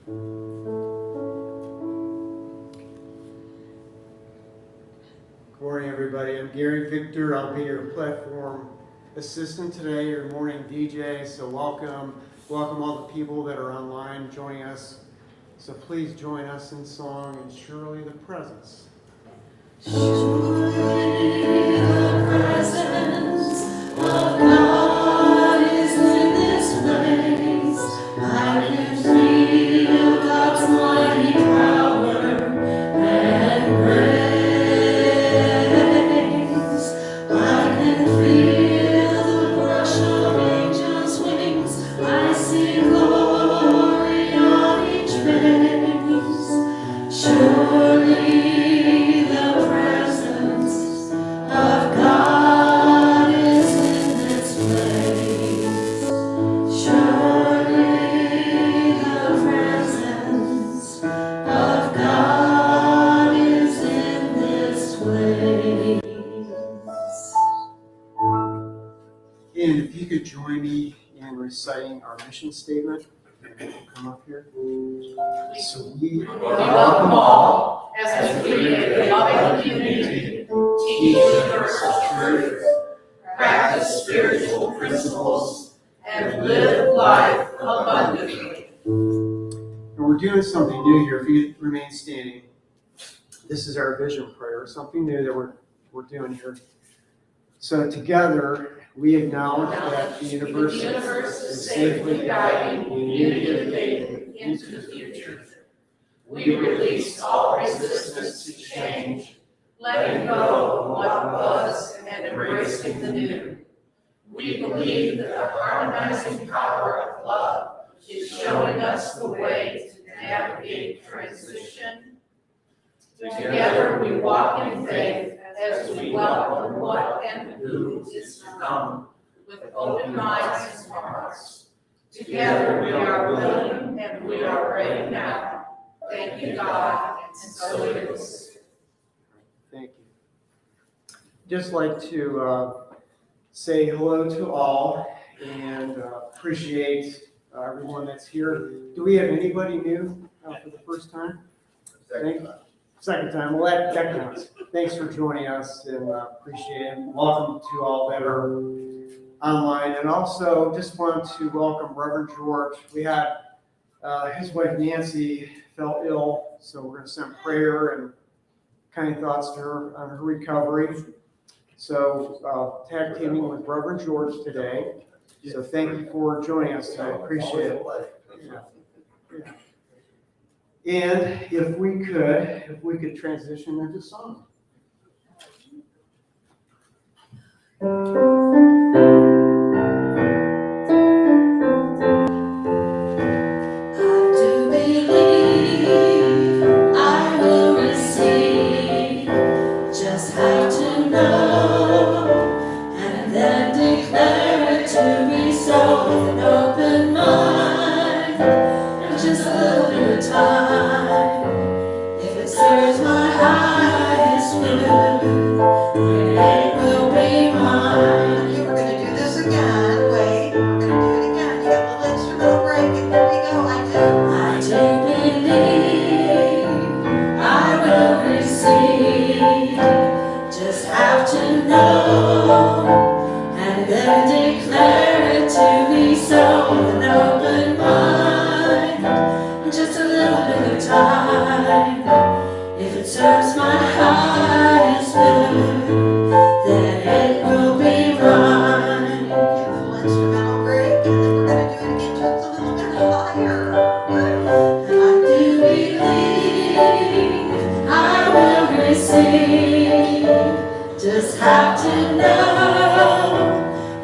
Good morning, everybody. I'm Gary Victor. I'll be your platform assistant today, your morning DJ. So welcome all the people that are online joining us. So please join us in song and surely the presence. Surely the presence of God is in this place. I can feel God's mighty power and grace. I can feel the brush of angels' wings. I see glory on each face. Surely the presence of God is in this place. Surely the presence of God is in this place. And if you could join me in reciting our mission statement, and we'll come up here. So we welcome all as we create a loving community, teach universal truth, practice spiritual principles, and live life abundantly. And we're doing something new here. If you remain standing, this is our vision prayer, something new that we're doing here. So together, we acknowledge that the universe is safely guiding the unity of faith into the future. We release all resistance to change, letting go of what was and embracing the new. We believe that the harmonizing power of love is showing us the way to navigate transition. Together we walk in faith as we welcome what and who is to come with open minds and hearts. Together we are willing and we are ready now. Thank you, God, and so it is. Thank you. Just like to say hello to all and appreciate everyone that's here. Do we have anybody new for the first time? Second time. Well, that counts. Thanks for joining us and appreciate it. Welcome to all that are online. And also just want to welcome Reverend George. We had his wife Nancy fell ill, so we're going to send prayer and kind thoughts to her on her recovery. So tag teaming with Reverend George today. So thank you for joining us today. Appreciate it. And if we could transition into song. Just have to know,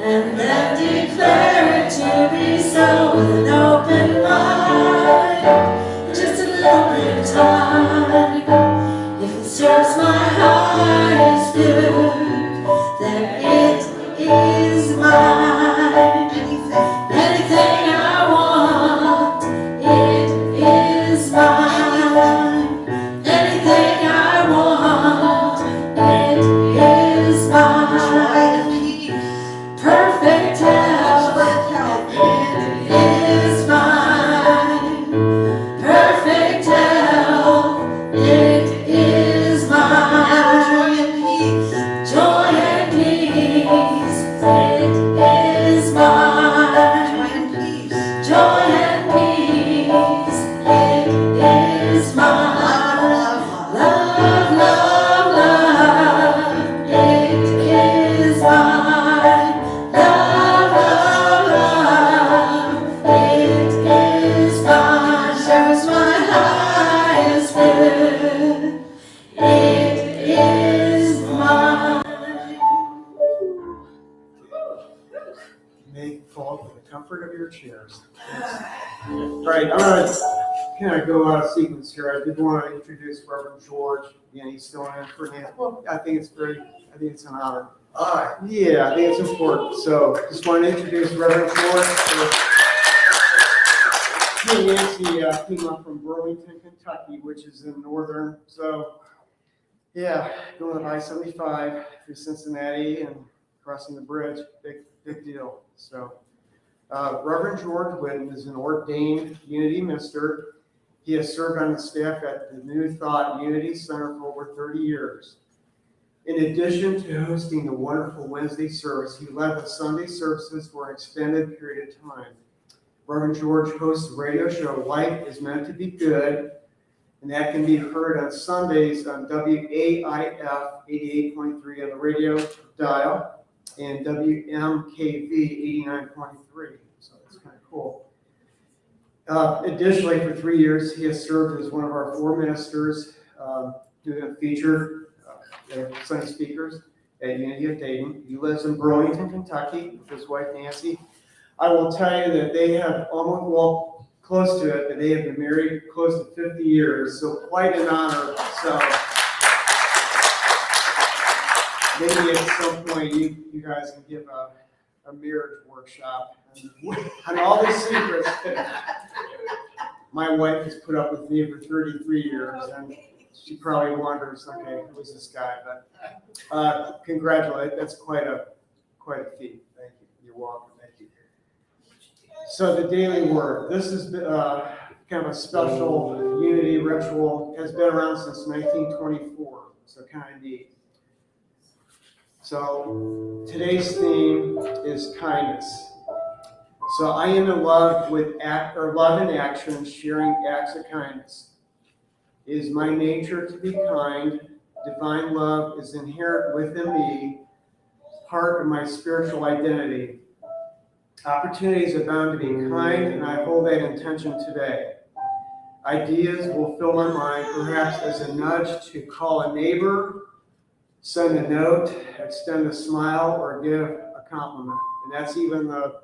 and then declare it to be so with an open mind. Just a little bit of time. If it serves my highest good, then it is mine. Anything I want, it is mine. Anything I want, it is mine. Perfect health, it is mine. It is mine. May fall to the comfort of your chairs. All right, I'm going to kind of go out of sequence here. I did want to introduce Reverend George. Again, he's still in for me. Well, I think it's an honor. All right. Yeah, I think it's important. So just want to introduce Reverend George. He and Nancy came up from Burlington, Kentucky, which is in northern. So yeah, going on I-75 through Cincinnati and crossing the bridge, big deal. So Reverend George Whitten is an ordained Unity minister. He has served on the staff at the New Thought Unity Center for over 30 years. In addition to hosting the wonderful Wednesday service, he led the Sunday services for an extended period of time. Reverend George hosts the radio show Life is Meant to Be Good, and that can be heard on Sundays on WAIF 88.3 on the radio dial and WMKV 89.3. So that's kind of cool. Additionally, for 3 years, he has served as one of our 4 ministers who have featured Sunday speakers at Unity of Dayton. He lives in Burlington, Kentucky with his wife Nancy. I will tell you that they have almost, well, close to it, but they have been married close to 50 years, so quite an honor. So maybe at some point you guys can give a marriage workshop on all the secrets that my wife has put up with me for 33 years, and she probably wonders, okay, who's this guy? But congratulate, that's quite a feat. Thank you. You're welcome. Thank you. So the daily word. This is kind of a special Unity ritual. Has been around since 1924. So kind of neat. So today's theme is kindness. So I am in love with love in action, sharing acts of kindness. It is my nature to be kind. Divine love is inherent within me, part of my spiritual identity. Opportunities abound to be kind, and I hold that intention today. Ideas will fill my mind, perhaps as a nudge to call a neighbor, send a note, extend a smile, or give a compliment. And that's even the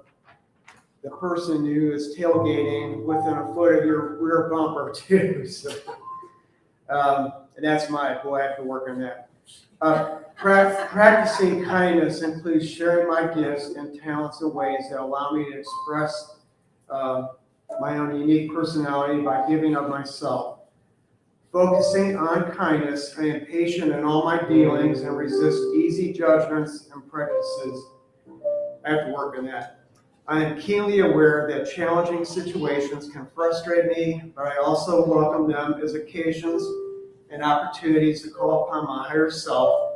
person who is tailgating within a foot of your rear bumper too. So, and that's boy, I have to work on that. Practicing kindness includes sharing my gifts and talents in ways that allow me to express my own unique personality by giving of myself. Focusing on kindness, I am patient in all my dealings and resist easy judgments and prejudices. I have to work on that. I am keenly aware that challenging situations can frustrate me, but I also welcome them as occasions and opportunities to call upon my higher self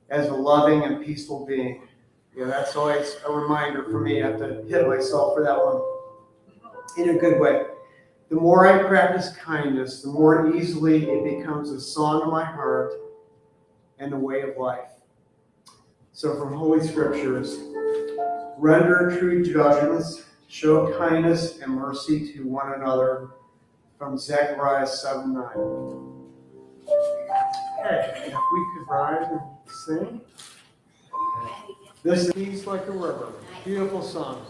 as a loving and peaceful being. Yeah, that's always a reminder for me. I have to hit myself for that one in a good way. The more I practice kindness, the more easily it becomes a song of my heart and the way of life. So from Holy Scriptures, render true judgments, show kindness and mercy to one another, from Zechariah 7:9. Okay, if we could rise and sing. This is Peace Like a River. Beautiful song.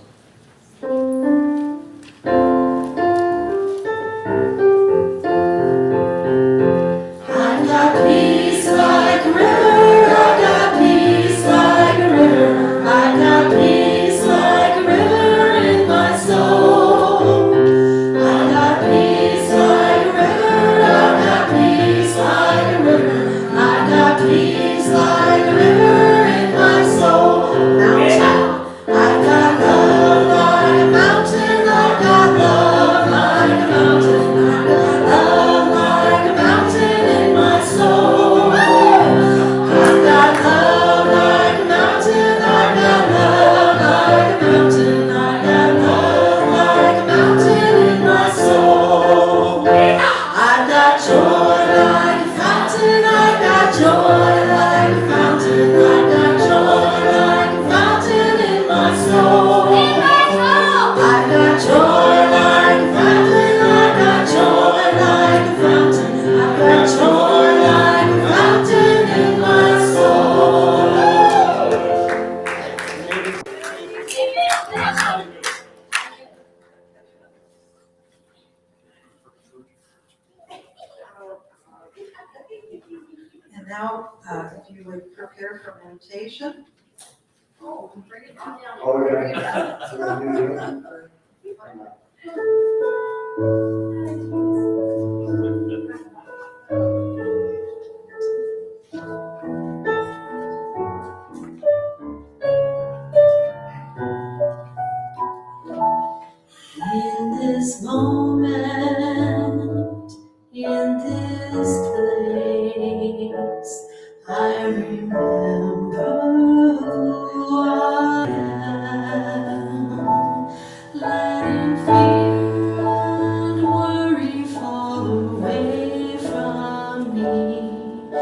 I've got peace like a river, I've got peace like a river, I've got peace like a river in my soul. I've got peace like a river, I've got peace like a river, I've got peace like a river in my soul. Now shout, I've got love like a mountain, I've got love now, if you would prepare for meditation. Oh, bring it down. Oh, we're Bring it down. In this moment, in this place, I remember who I am, letting fear and worry fall away from me. I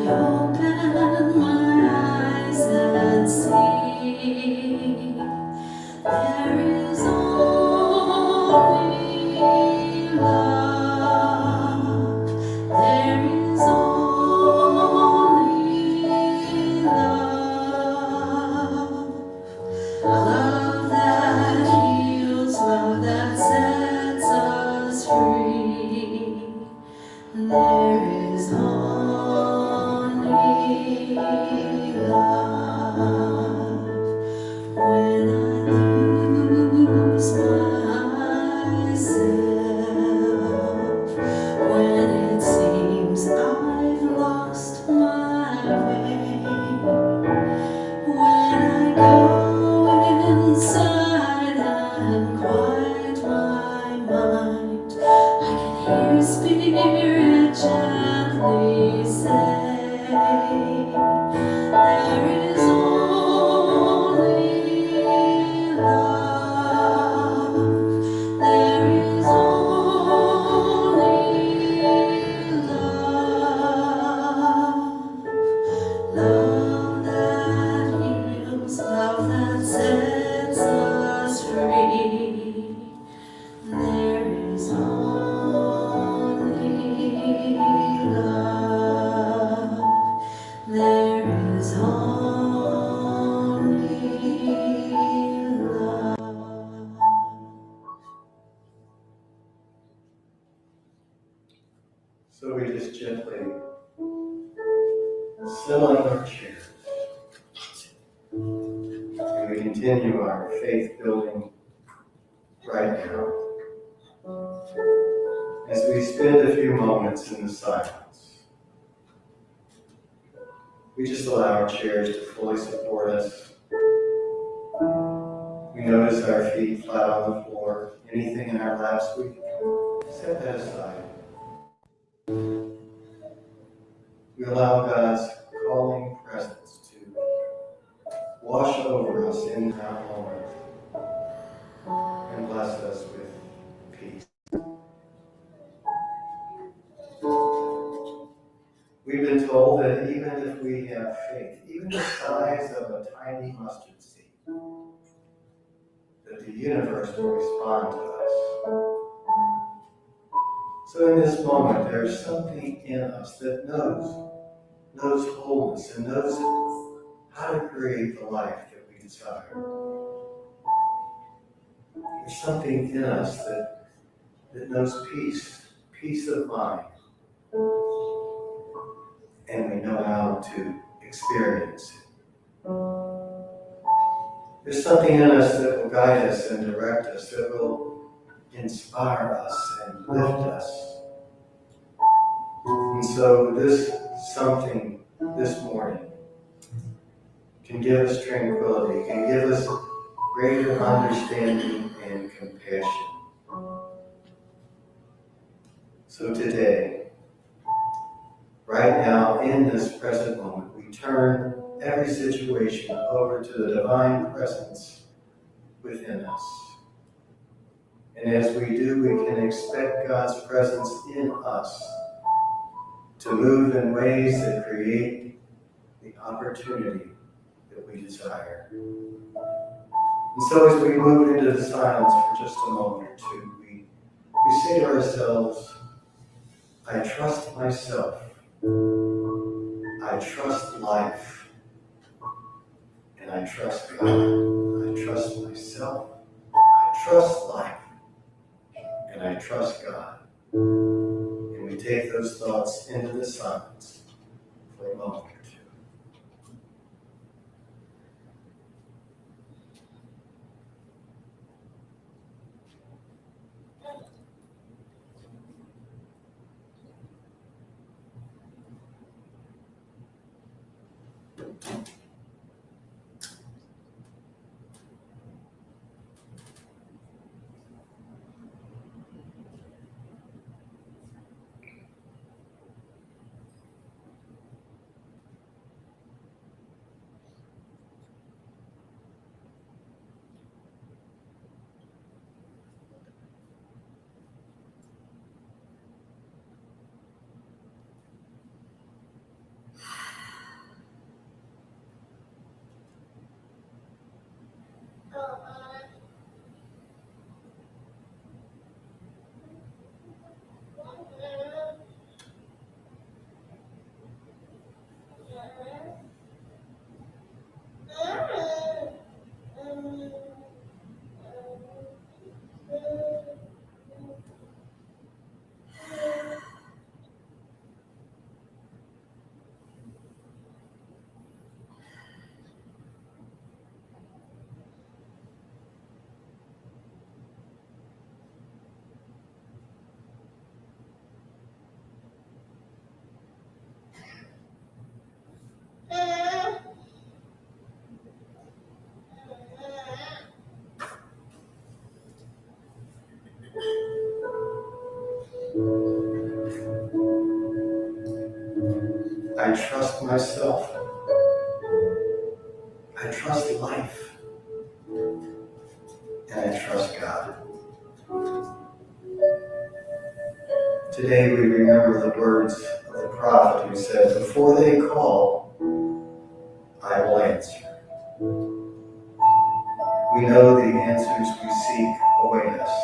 open my eyes and see. There is only love. There is only love. Love that heals, love that sets us free. There is only love. When I lose myself, when it seems I've lost my way, when I go inside and quiet my mind, I can hear Spirit gently say, there is only love. There is only love. Love that heals, love that sets us free. There is only love. There is only love. So we just gently settle in our chairs. And we continue our faith building right now. As we spend a few moments in the silence, we just allow our chairs to fully support us. We notice our feet flat on the floor. Anything in our laps, we set that aside. We allow God's calling presence to wash over us in that moment and bless us with peace. We've been told that even if we have faith, even the size of a tiny mustard seed, that the universe will respond to us. So in this moment, there's something in us that knows wholeness and knows how to create the life that we desire. There's something in us that knows peace of mind, and we know how to experience it. There's something in us that will guide us and direct us, that will inspire us and lift us. And so this something this morning can give us tranquility, can give us greater understanding and compassion. So today, right now, in this present moment, we turn every situation over to the divine presence within us. And as we do, we can expect God's presence in us to move in ways that create the opportunity that we desire. And so as we move into the silence for just a moment or two, we say to ourselves, I trust myself. I trust life. And I trust God. I trust myself. I trust life. And I trust God. And we take those thoughts into the silence for a moment or two. I trust myself. I trust life. And I trust God. Today we remember the words of the prophet who said, "Before they call, I will answer." We know the answers we seek await us.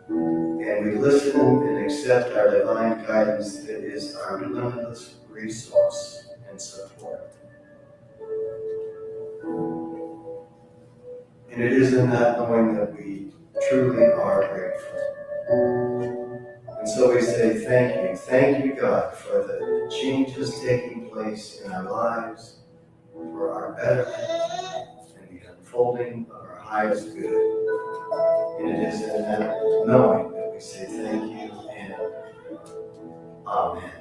And we listen and accept our divine guidance that is our limitless resource and support. And it is in that knowing that we truly are grateful. And so we say thank you God, for the changes taking place in our lives, for our betterment, and the unfolding of our highest good. And it is in that knowing that we say thank you and amen.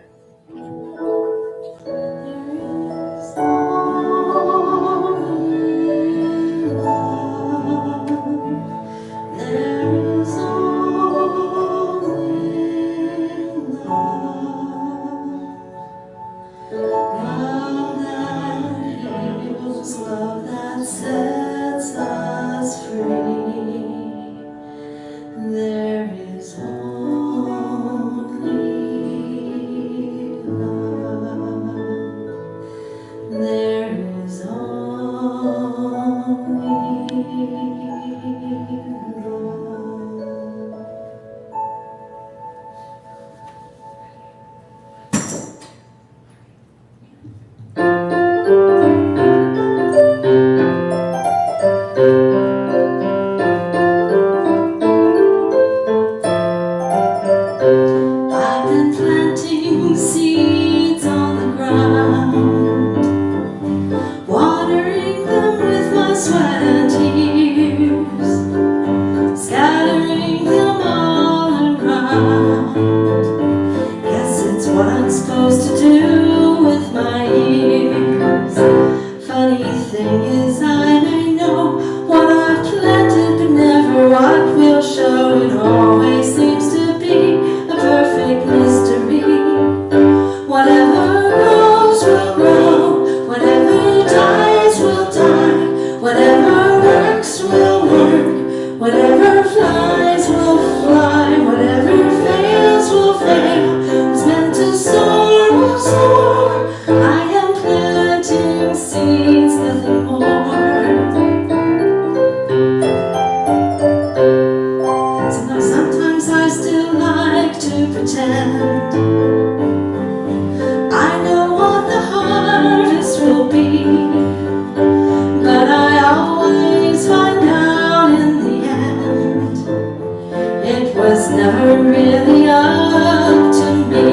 Never really up to me.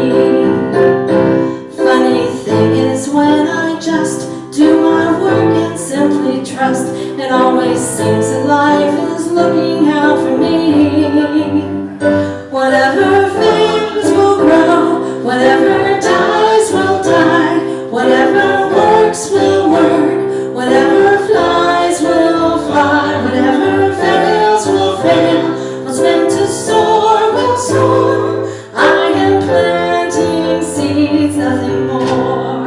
soar. I am planting seeds, nothing more.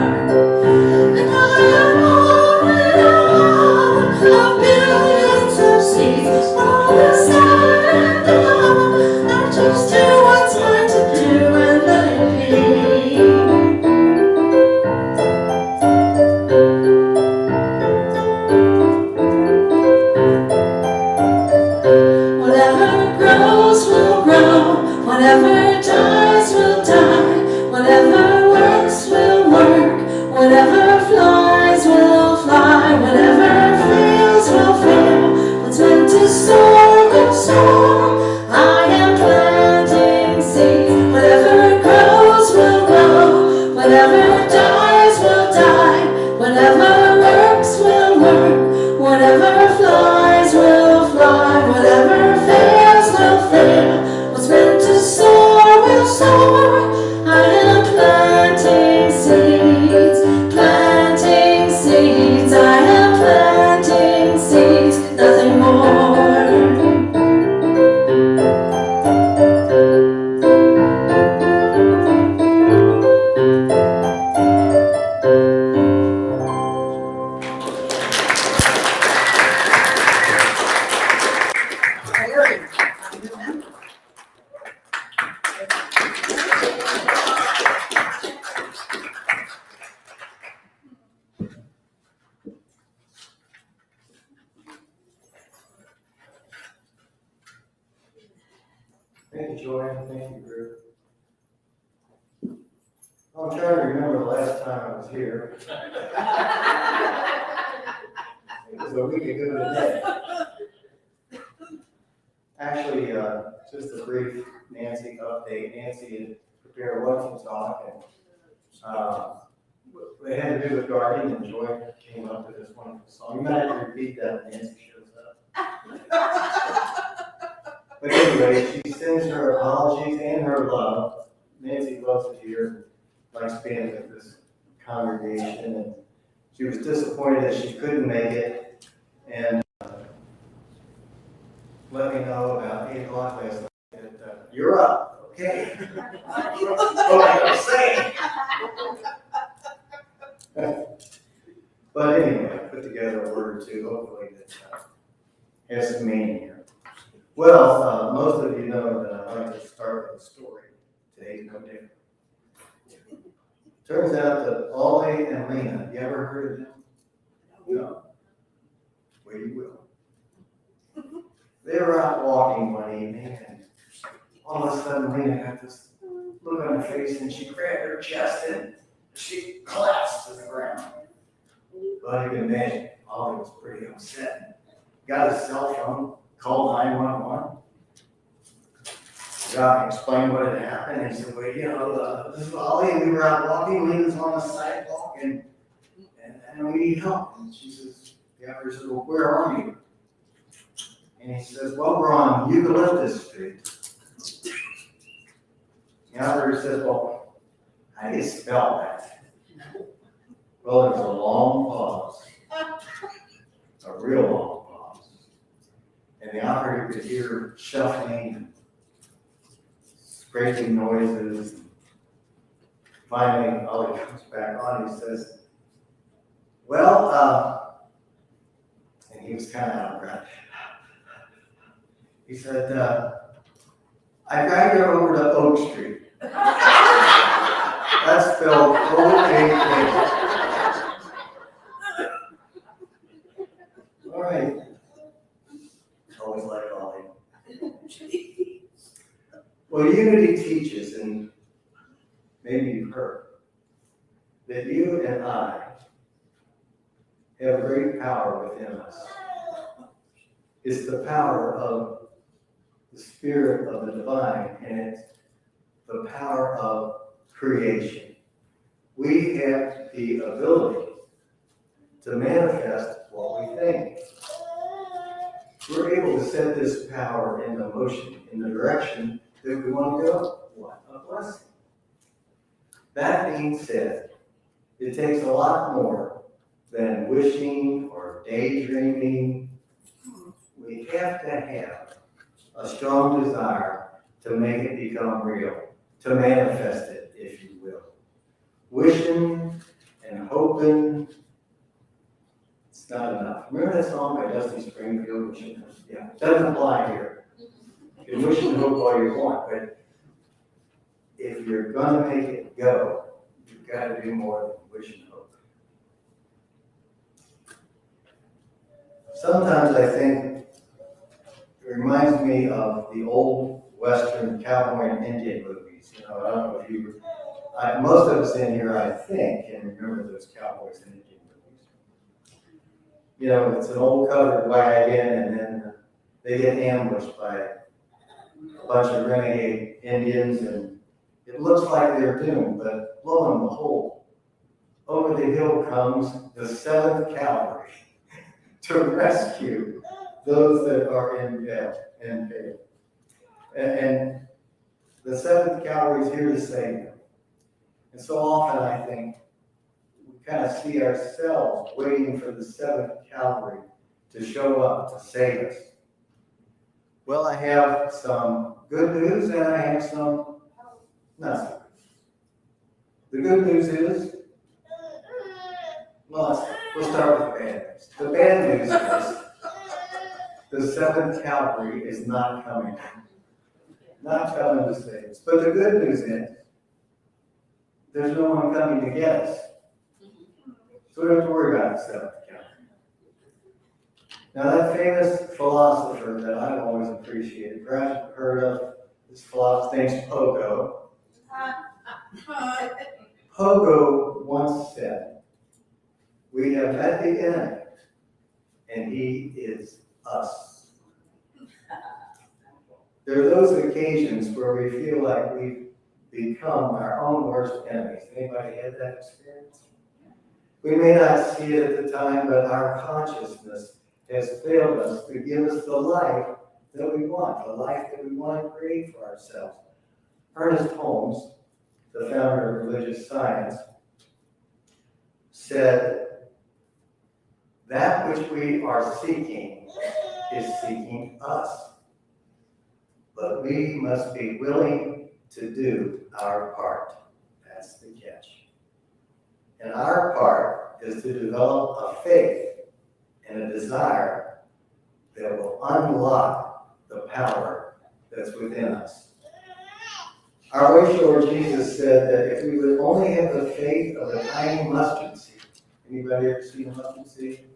And I am all in all of billions of seeds on the sand alone. I just do what's mine to do and let it be. Whatever grows will grow, whatever dies will die, whatever works will work, whatever flies will fly, whatever fails will fail. What's meant to soar will soar. I am planting seeds. Whatever grows will grow, whatever dies will die, whatever works will work, whatever flies will fly, whatever fails will fail. What's meant to soar will soar. I am planting seeds, planting seeds. I am planting seeds, nothing more. Larry, our new member. Thank you, Joanne. Thank you, Drew. I'm trying to remember the last time I was here. It was a week ago today. Actually, just a brief Nancy update. Nancy had prepared a welcome talk, and it had to do with gardening, and Joy came up with this wonderful song. You might have to repeat that when Nancy shows up. But anyway, she sends her apologies and her love. Nancy loves it here, likes being with this congregation, and she was disappointed that she couldn't make it, and let me know about 8 o'clock last night that you're up, okay? What I gotta say. But anyway, I put together a word or two, hopefully that has some meaning here. Well, most of you know that I like to start with a story. Today's no different. Turns out that Ollie and Lena, you ever heard of them? No. Well, you will. They were out walking one evening, and all of a sudden Lena got this look on her face, and she grabbed her chest and she collapsed to the ground. Well, you can imagine, Ollie was pretty upset. Got his cell phone, called 911. The guy explained what had happened. He said, well, you know, this is Ollie, and we were out walking. Lena's on the sidewalk, and we need help. And she says, the operator said, well, where are you? And he says, well, we're on Eucalyptus Street. The operator says, well, how do you spell that? Well, there was a long pause, a real long pause. And the operator could hear shuffling and scraping noises. Finally, Ollie comes back on, he says, well, and he was kind of out of breath. He said, I got you over to Oak Street. That's spelled O-A-K. All right. Always like Ollie. Well, Unity teaches, and maybe you've heard, that you and I have great power within us. It's the power of the Spirit of the Divine, and it's the power of creation. We have the ability to manifest what we think. We're able to set this power into motion in the direction that we want to go. What a blessing. That being said, it takes a lot more than wishing or daydreaming. We have to have a strong desire to make it become real, to manifest it, if you will. Wishing and hoping, it's not enough. Remember that song by Dusty Springfield? Wishing, yeah, it doesn't apply here. You can wish and hope all you want, but if you're gonna make it go, you've got to do more than wish and hope. Sometimes I think it reminds me of the old Western cowboy and Indian movies. You know, I don't know if you, most of us in here, I think, can remember those cowboys and Indian movies. You know, it's an old covered wagon, and then they get ambushed by a bunch of renegade Indians, and it looks like they're doomed, but lo and behold, over the hill comes the 7th Cavalry to rescue those that are in jail. And the 7th Cavalry is here to save them. And so often I think we kind of see ourselves waiting for the 7th Cavalry to show up to save us. Well, I have some good news and I have some not so good. The good news is, well, we'll start with the bad news. The bad news is the 7th Cavalry is not coming to save us. But the good news is, there's no one coming to get us. So we don't have to worry about the 7th Cavalry. Now that famous philosopher that I've always appreciated, perhaps you've heard of this philosopher, his name's Pogo. Pogo once said, "We have met the enemy, and he is us." There are those occasions where we feel like we've become our own worst enemies. Anybody had that experience? We may not see it at the time, but our consciousness has failed us to give us the life that we want, the life that we want to create for ourselves. Ernest Holmes, the founder of religious science, said, "That which we are seeking is seeking us. But we must be willing to do our part." That's the catch. And our part is to develop a faith and a desire that will unlock the power that's within us. Our way Lord Jesus said that if we would only have the faith of a tiny mustard seed. Anybody ever seen a mustard seed?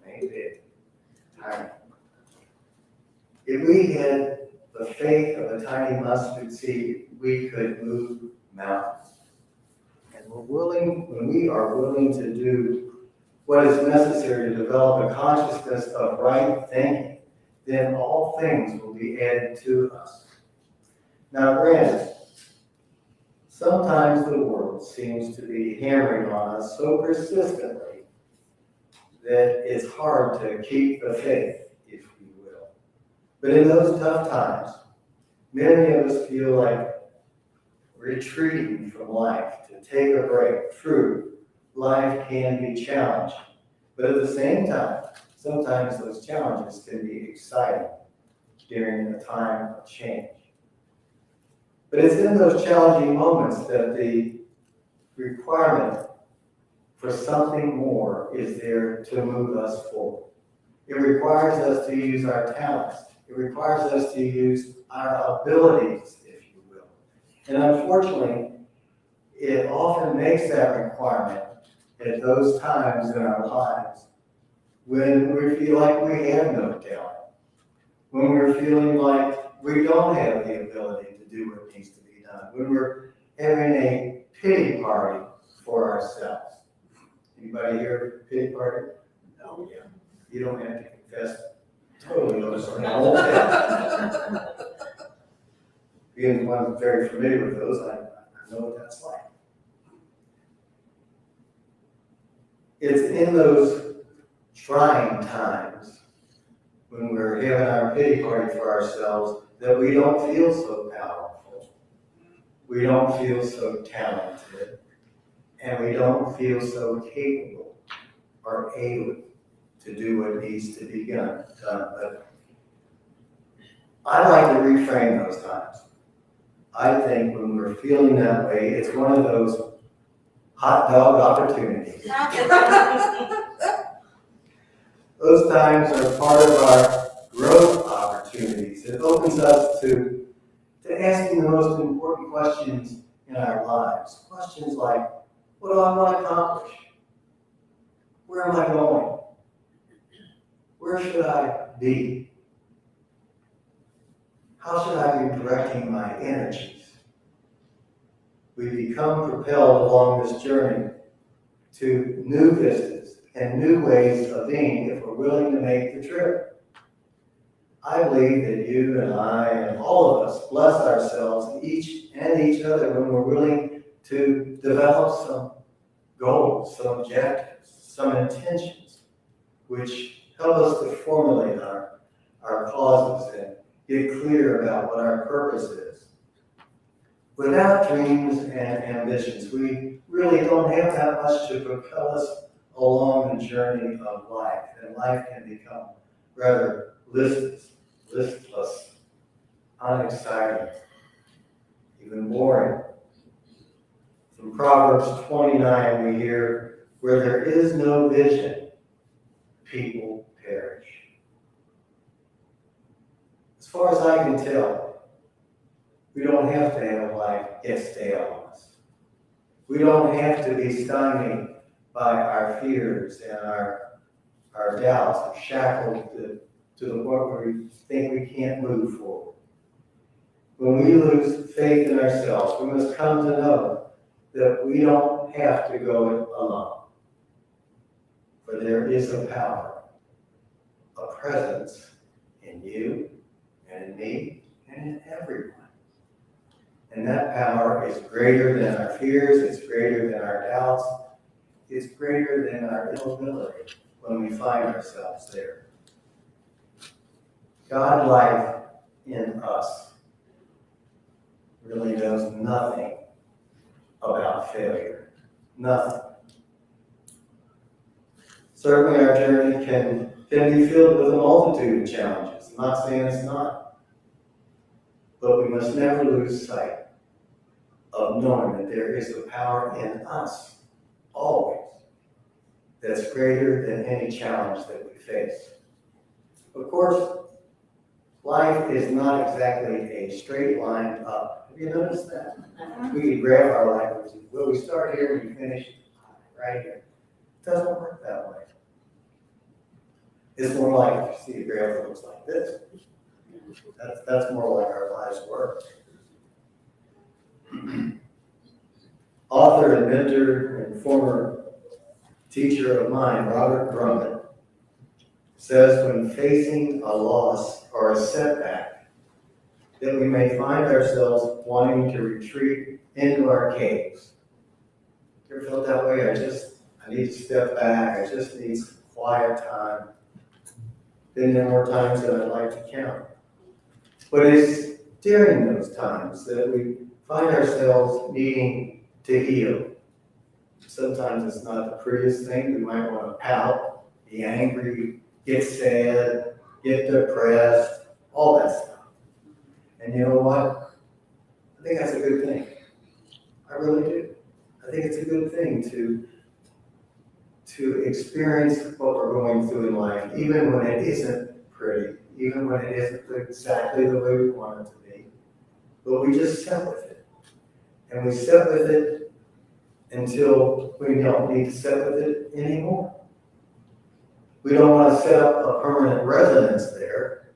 Maybe. Tiny. If we had the faith of a tiny mustard seed, we could move mountains. And when we are willing to do what is necessary to develop a consciousness of right thinking, then all things will be added to us. Now, granted, sometimes the world seems to be hammering on us so persistently that it's hard to keep the faith, if you will. But in those tough times, many of us feel like retreating from life to take a break. True, life can be challenging, but at the same time, sometimes those challenges can be exciting during a time of change. But it's in those challenging moments that the requirement for something more is there to move us forward. It requires us to use our talents. It requires us to use our abilities, if you will. And unfortunately, it often makes that requirement at those times in our lives when we feel like we have no talent, when we're feeling like we don't have the ability to do what needs to be done, when we're having a pity party for ourselves. Anybody here pity party? No, yeah. You don't have to confess totally honestly. Being one very familiar with those, I know what that's like. It's in those trying times when we're having our pity party for ourselves that we don't feel so powerful, we don't feel so talented, and we don't feel so capable or able to do what needs to be done. But I like to reframe those times. I think when we're feeling that way, it's one of those hot dog opportunities. Those times are part of our growth opportunities. It opens us to asking the most important questions in our lives. Questions like, what do I want to accomplish? Where am I going? Where should I be? How should I be directing my energies? We become propelled along this journey to new vistas and new ways of being if we're willing to make the trip. I believe that you and I and all of us bless ourselves, each other, when we're willing to develop some goals, some objectives, some intentions, which help us to formulate our causes and get clear about what our purpose is. Without dreams and ambitions, we really don't have that much to propel us along the journey of life, and life can become rather listless, unexciting, even boring. From Proverbs 29 we hear, where there is no vision, people perish. As far as I can tell, we don't have to have life get stale on us. We don't have to be stymied by our fears and our doubts and shackled to the point where we think we can't move forward. When we lose faith in ourselves, we must come to know that we don't have to go it alone. For there is a power, a presence in you and in me and in everyone. And that power is greater than our fears, it's greater than our doubts, it's greater than our inability when we find ourselves there. God life in us really knows nothing about failure. Nothing. Certainly our journey can be filled with a multitude of challenges. I'm not saying it's not. But we must never lose sight of knowing that there is a power in us, always, that's greater than any challenge that we face. Of course, life is not exactly a straight line up. Have you noticed that? We can graph our life. Well, we start here and we finish right here. It doesn't work that way. It's more like, if you see a graph that looks like this, that's more like our lives work. Author and mentor and former teacher of mine, Robert Drummond, says when facing a loss or a setback, that we may find ourselves wanting to retreat into our caves. You ever felt that way? I need to step back. I just need some quiet time. Been there more times than I'd like to count. But it's during those times that we find ourselves needing to heal. Sometimes it's not the prettiest thing. We might want to pout, be angry, get sad, get depressed, all that stuff. And you know what? I think that's a good thing. I really do. I think it's a good thing to experience what we're going through in life, even when it isn't pretty, even when it isn't exactly the way we want it to be. But we just sit with it. And we sit with it until we don't need to sit with it anymore. We don't want to set up a permanent residence there.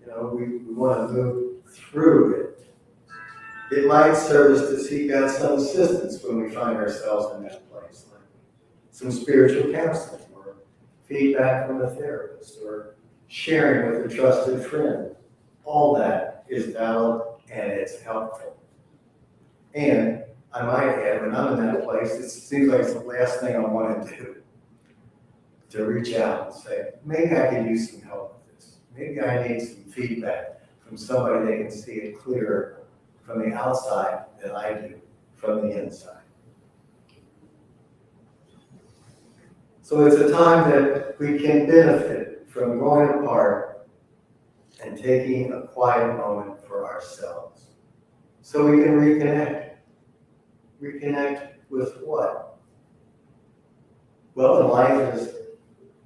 You know, we want to move through it. It might serve us to seek out some assistance when we find ourselves in that place, like some spiritual counseling or feedback from a therapist or sharing with a trusted friend. All that is valid and it's helpful. And I might add, when I'm in that place, it seems like it's the last thing I want to do, to reach out and say, maybe I can use some help with this. Maybe I need some feedback from somebody that can see it clearer from the outside than I do from the inside. So it's a time that we can benefit from going apart and taking a quiet moment for ourselves so we can reconnect. Reconnect with what? Well, the life is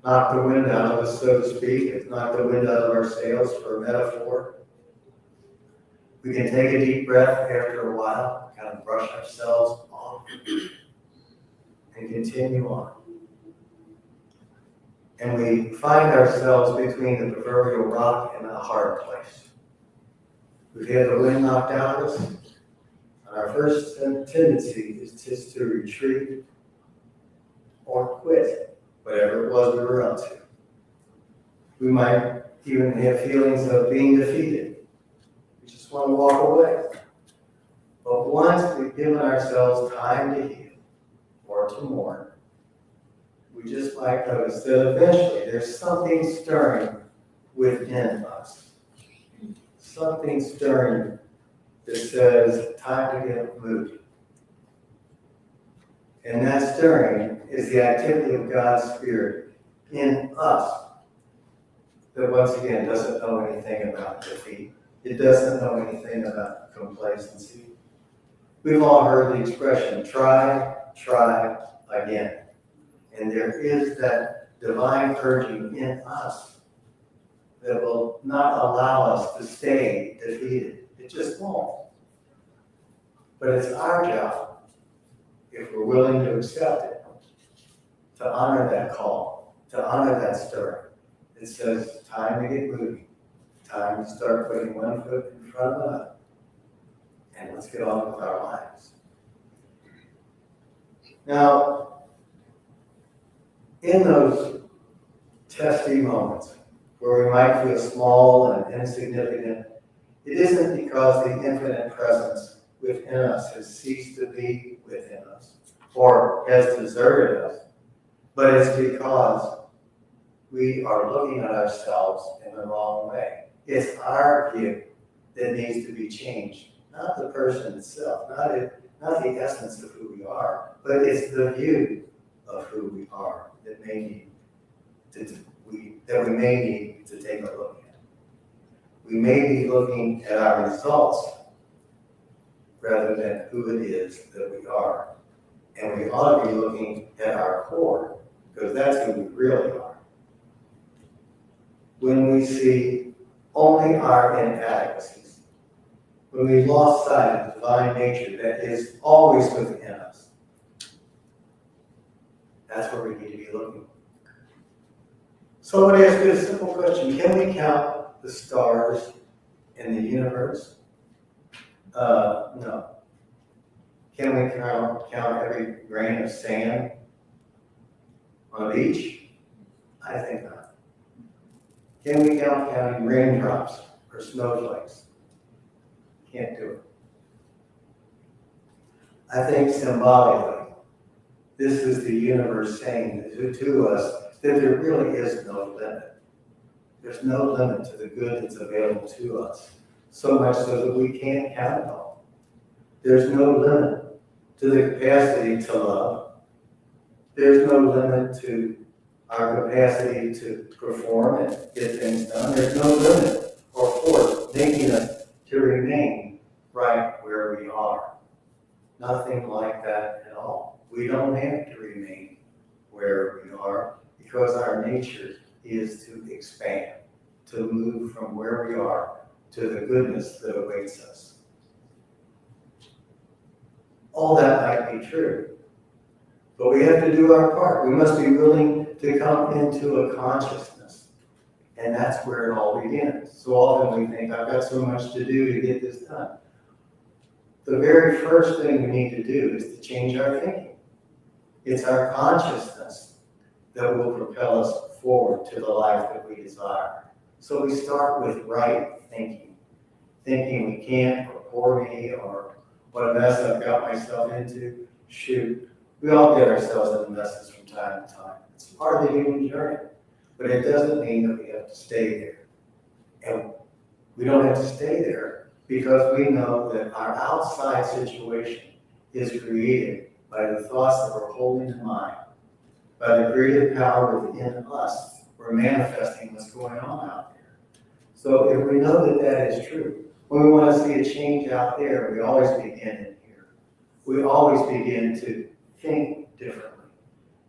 knocked the wind out of us, so to speak. It's knocked the wind out of our sails, for a metaphor. We can take a deep breath after a while, kind of brush ourselves off, and continue on. And we find ourselves between the proverbial rock and a hard place. We've had the wind knocked out of us, and our first tendency is just to retreat or quit whatever it was we were up to. We might even have feelings of being defeated. We just want to walk away. But once we've given ourselves time to heal or to mourn, we just might notice that eventually there's something stirring within us. Something stirring that says, time to get moving. And that stirring is the activity of God's Spirit in us that once again doesn't know anything about defeat. It doesn't know anything about complacency. We've all heard the expression, try again. And there is that divine urging in us that will not allow us to stay defeated. It just won't. But it's our job, if we're willing to accept it, to honor that call, to honor that stirring. It says, time to get moving, time to start putting one foot in front of another, and let's get on with our lives. Now, in those testy moments where we might feel small and insignificant, it isn't because the infinite presence within us has ceased to be within us or has deserted us, but it's because we are looking at ourselves in the wrong way. It's our view that needs to be changed, not the person itself, not the essence of who we are, but it's the view of who we are that we may need to take a look at. We may be looking at our results rather than who it is that we are. And we ought to be looking at our core, because that's who we really are. When we see only our inadequacies, when we've lost sight of the divine nature that is always within us, that's where we need to be looking. So I want to ask you a simple question. Can we count the stars in the universe? No. Can we count every grain of sand on a beach? I think not. Can we count counting raindrops or snowflakes? Can't do it. I think symbolically, this is the universe saying to us that there really is no limit. There's no limit to the good that's available to us, so much so that we can't count it all. There's no limit to the capacity to love. There's no limit to our capacity to perform and get things done. There's no limit or force making us to remain right where we are. Nothing like that at all. We don't have to remain where we are because our nature is to expand, to move from where we are to the goodness that awaits us. All that might be true, but we have to do our part. We must be willing to come into a consciousness, and that's where it all begins. So often we think, I've got so much to do to get this done. The very first thing we need to do is to change our thinking. It's our consciousness that will propel us forward to the life that we desire. So we start with right thinking. Thinking we can't, or poor me, or what a mess I've got myself into. Shoot, we all get ourselves in messes from time to time. It's part of the human journey. But it doesn't mean that we have to stay there. And we don't have to stay there because we know that our outside situation is created by the thoughts that we're holding in mind, by the creative power within us. We're manifesting what's going on out there. So if we know that that is true, when we want to see a change out there, we always begin in here. We always begin to think differently,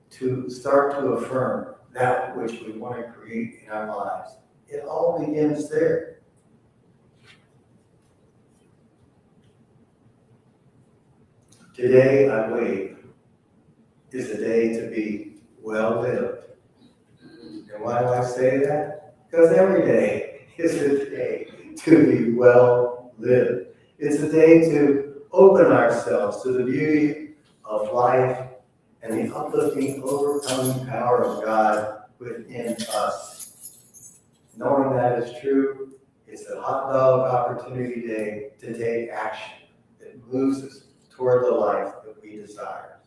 to start to affirm that which we want to create in our lives. It all begins there. Today, I believe, is a day to be well lived. And why do I say that? Because every day is a day to be well lived. It's a day to open ourselves to the beauty of life and the uplifting, overcoming power of God within us. Knowing that is true, it's a hot dog opportunity day to take action that moves us toward the life that we desire.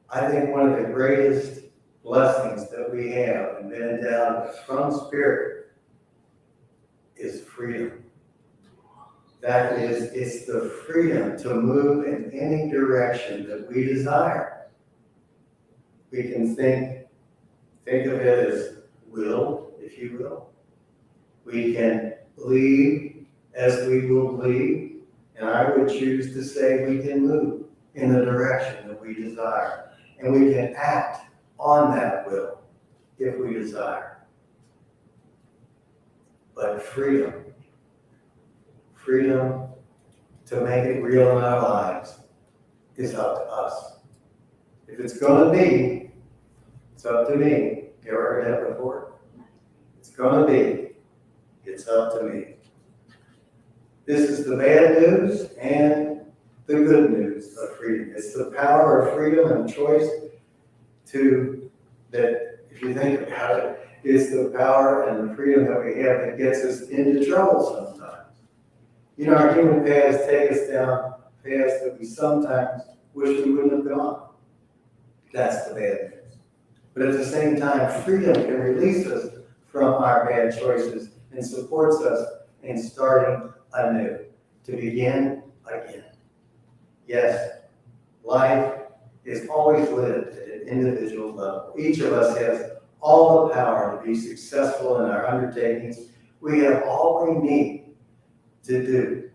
I think one of the greatest blessings that we have and been endowed with from Spirit is freedom. That is, it's the freedom to move in any direction that we desire. We can think of it as will, if you will. We can believe as we will believe. And I would choose to say we can move in the direction that we desire. And we can act on that will if we desire. But freedom to make it real in our lives is up to us. If it's going to be, it's up to me. You ever heard that before? It's going to be, it's up to me. This is the bad news and the good news of freedom. It's the power of freedom and choice that, if you think about it, is the power and the freedom that we have that gets us into trouble sometimes. You know, our human paths take us down paths that we sometimes wish we wouldn't have gone. That's the bad news. But at the same time, freedom can release us from our bad choices and supports us in starting anew, to begin again. Yes, life is always lived at an individual level. Each of us has all the power to be successful in our undertakings. We have all we need to do,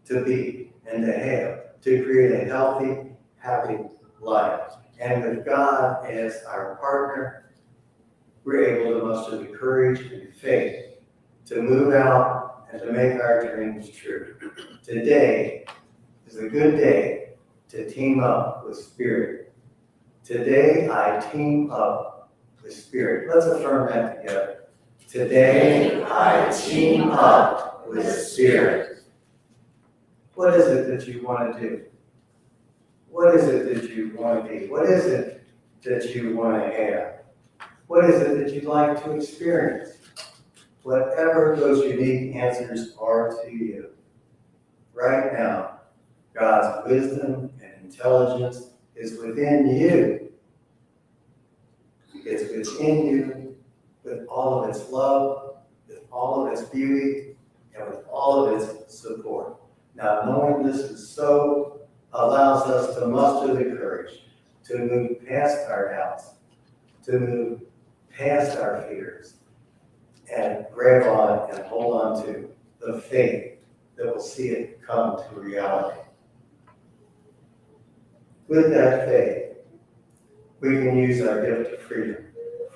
to be, and to have, to create a healthy, happy life. And with God as our partner, we're able to muster the courage and faith to move out and to make our dreams true. Today is a good day to team up with Spirit. Today I team up with Spirit. Let's affirm that together. Today I team up with Spirit. What is it that you want to do? What is it that you want to be? What is it that you want to have? What is it that you'd like to experience? Whatever those unique answers are to you. Right now, God's wisdom and intelligence is within you. It's within you with all of its love, with all of its beauty, and with all of its support. Now, knowing this is so allows us to muster the courage to move past our doubts, to move past our fears, and grab on and hold on to the faith that will see it come to reality. With that faith, we can use our gift of freedom.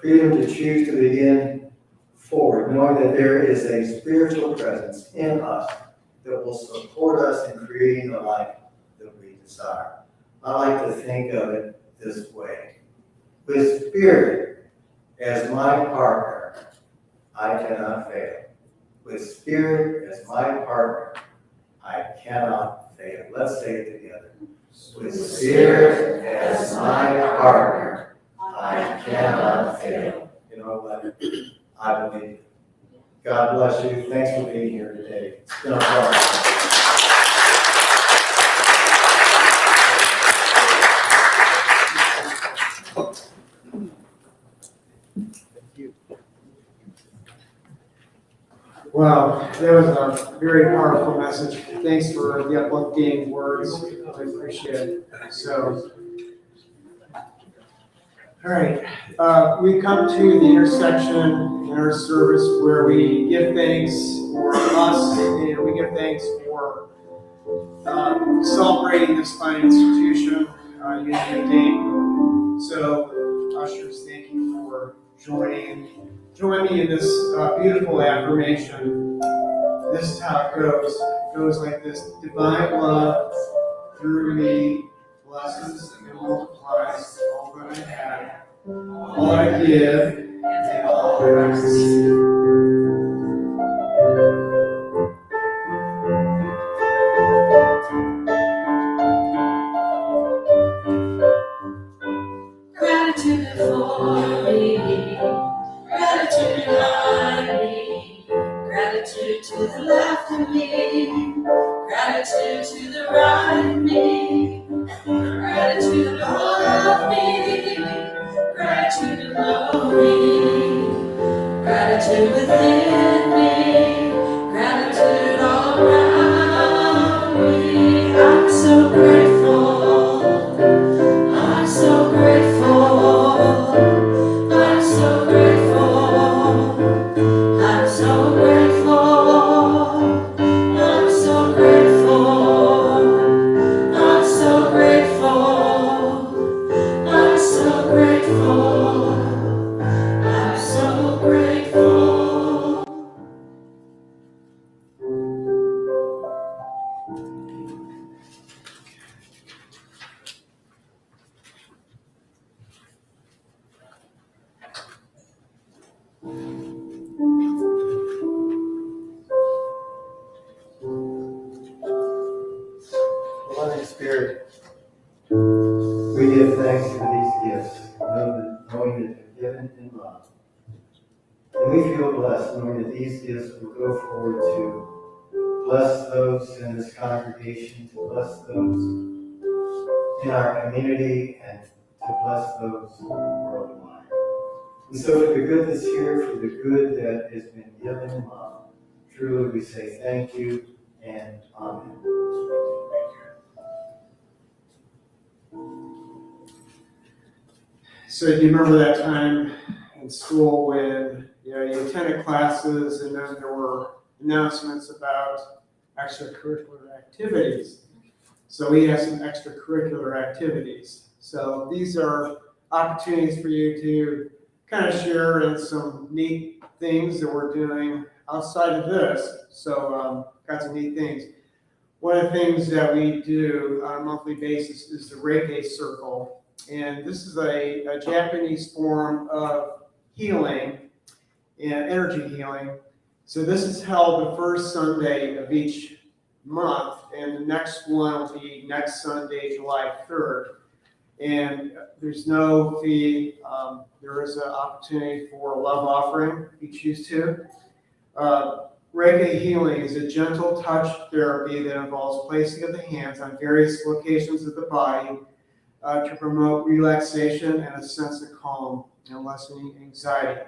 Freedom to choose to begin forward, knowing that there is a spiritual presence in us that will support us in creating the life that we desire. I like to think of it this way. With Spirit as my partner, I cannot fail. With Spirit as my partner, I cannot fail. Let's say it together. With Spirit as my partner, I cannot fail. You know what? I believe it. God bless you. Thanks for being here today. It's been a pleasure. Wow, that was a very powerful message. Thanks for the uplifting words. I appreciate it. So, all right, we come to the intersection our service where we give thanks for us and we give thanks for celebrating this fine institution, Unity of Dayton. So, ushers, thank you for joining me in this beautiful affirmation. This is how it goes. It goes like this: divine love through me blesses and multiplies all that I have, all I give, and all that I receive. Gratitude for me, gratitude behind me, gratitude to the left of me, gratitude to the right of me, gratitude above me, gratitude below me, gratitude within me, gratitude all around me. I'm so grateful, I'm so grateful, I'm so grateful, I'm so grateful, I'm so grateful, I'm so grateful, I'm so grateful, I'm so grateful. Loving Spirit, we give thanks for these gifts, knowing that they're given in love. And we feel blessed knowing that these gifts will go forward to bless those in this congregation, to bless those in our community, and to bless those worldwide. And so for the good that's here, for the good that has been given in love, truly we say thank you and amen. So do you remember that time in school when you attended classes and then there were announcements about extracurricular activities? So we have some extracurricular activities. So these are opportunities for you to kind of share in some neat things that we're doing outside of this. So got some neat things. One of the things that we do on a monthly basis is the Reiki Circle. And this is a Japanese form of healing and energy healing. So this is held the first Sunday of each month, and the next one will be next Sunday, July 3rd. And there's no fee. There is an opportunity for a love offering if you choose to. Reiki healing is a gentle touch therapy that involves placing of the hands on various locations of the body to promote relaxation and a sense of calm and lessening anxiety.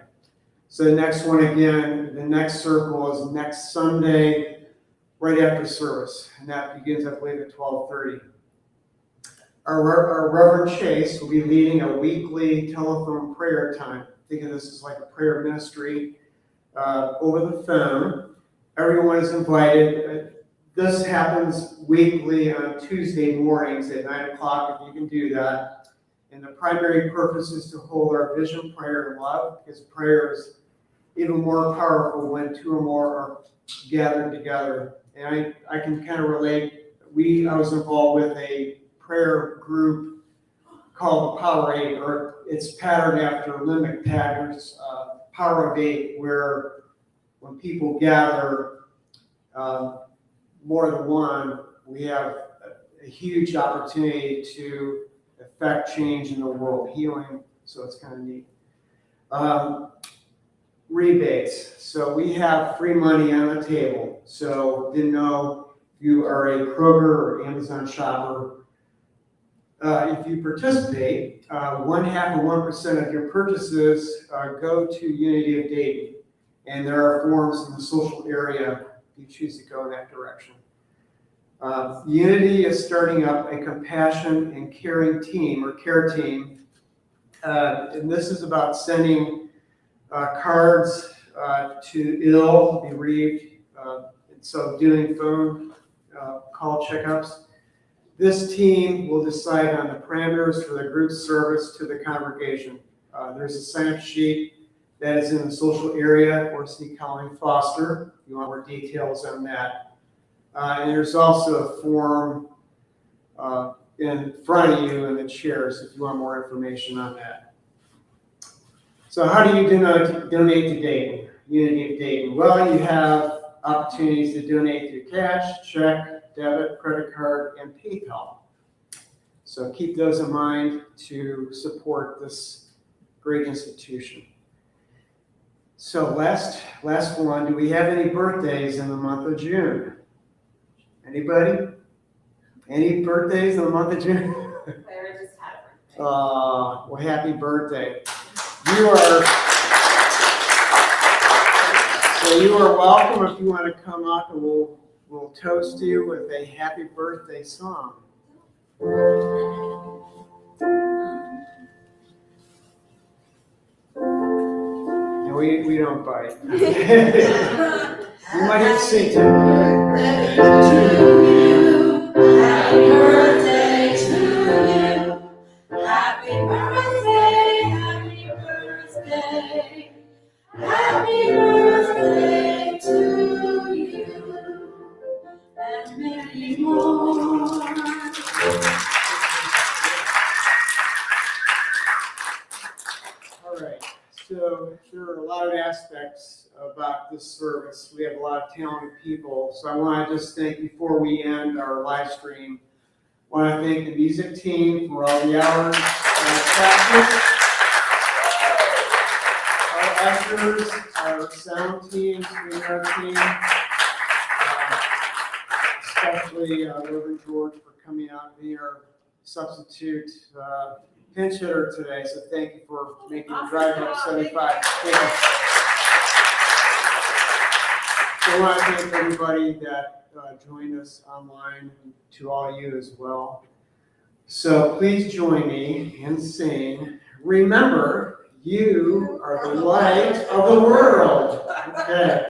So the next one again, the next circle is next Sunday, right after service, and that begins, I believe, at 12:30. Our Reverend Chase will be leading a weekly telephone prayer time. Think of this as like a prayer ministry over the phone. Everyone is invited. This happens weekly on Tuesday mornings at 9 o'clock, if you can do that. And the primary purpose is to hold our vision, prayer, and love, because prayer is even more powerful when two or more are gathered together. And I can kind of relate. I was involved with a prayer group called the Power 8, or it's patterned after Lynn McTaggart's Power of 8, where when people gather more than one, we have a huge opportunity to affect change in the world, healing, so it's kind of neat. Rebates. So we have free money on the table. So didn't know if you are a Kroger or Amazon shopper. If you participate, 0.5% of your purchases go to Unity of Dayton. And there are forms in the social area if you choose to go in that direction. Unity is starting up a compassion and caring team, or care team. And this is about sending cards to ill, bereaved, so doing phone call checkups. This team will decide on the parameters for the group service to the congregation. There's a sign-up sheet that is in the social area or see Colleen Foster. If you want more details on that. And there's also a form in front of you in the chairs if you want more information on that. So how do you donate to Dayton? Unity of Dayton? Well, you have opportunities to donate through cash, check, debit, credit card, and PayPal. So keep those in mind to support this great institution. So last one, do we have any birthdays in the month of June? Anybody? Any birthdays in the month of June? Claire just had a birthday. Well, happy birthday. You are welcome if you want to come up and we'll toast you with a happy birthday song. No, we don't bite. You might have to sing to Happy birthday to you. Happy birthday, happy birthday. Happy birthday to you. And many more. All right, so there are a lot of aspects about this service. We have a lot of talented people, so I want to just thank, before we end our live stream, I want to thank the music team for all the hours of practice, our ushers, our sound team, our team, especially Reverend George for coming out and being our substitute pinch hitter today, so thank you for making the drive up 75. Thank you. So I want to thank everybody that joined us online, and to all you as well. So please join me and sing, "Remember, you are the light of the world." Okay.